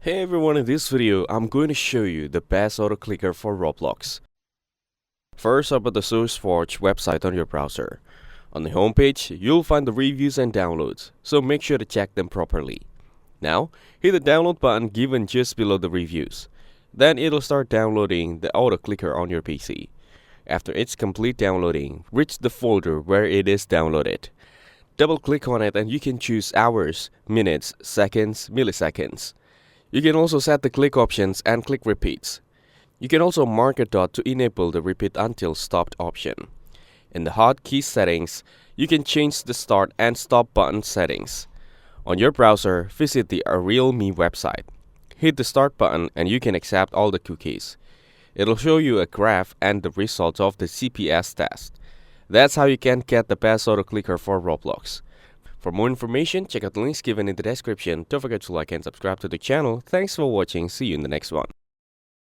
Hey everyone, in this video, I'm going to show you the best auto-clicker for Roblox. First, open the SourceForge website on your browser. On the homepage, you'll find the reviews and downloads, so make sure to check them properly. Now, hit the download button given just below the reviews. Then it'll start downloading the auto-clicker on your PC. After it's complete downloading, reach the folder where it is downloaded. Double-click on it and you can choose hours, minutes, seconds, milliseconds. You can also set the click options and click repeats. You can also mark a dot to enable the repeat until stopped option. In the hotkey settings, you can change the start and stop button settings. On your browser, visit the Realme website. Hit the start button and you can accept all the cookies. It'll show you a graph and the results of the CPS test. That's how you can get the best auto-clicker for Roblox. For more information, check out the links given in the description. Don't forget to like and subscribe to the channel. Thanks for watching. See you in the next one.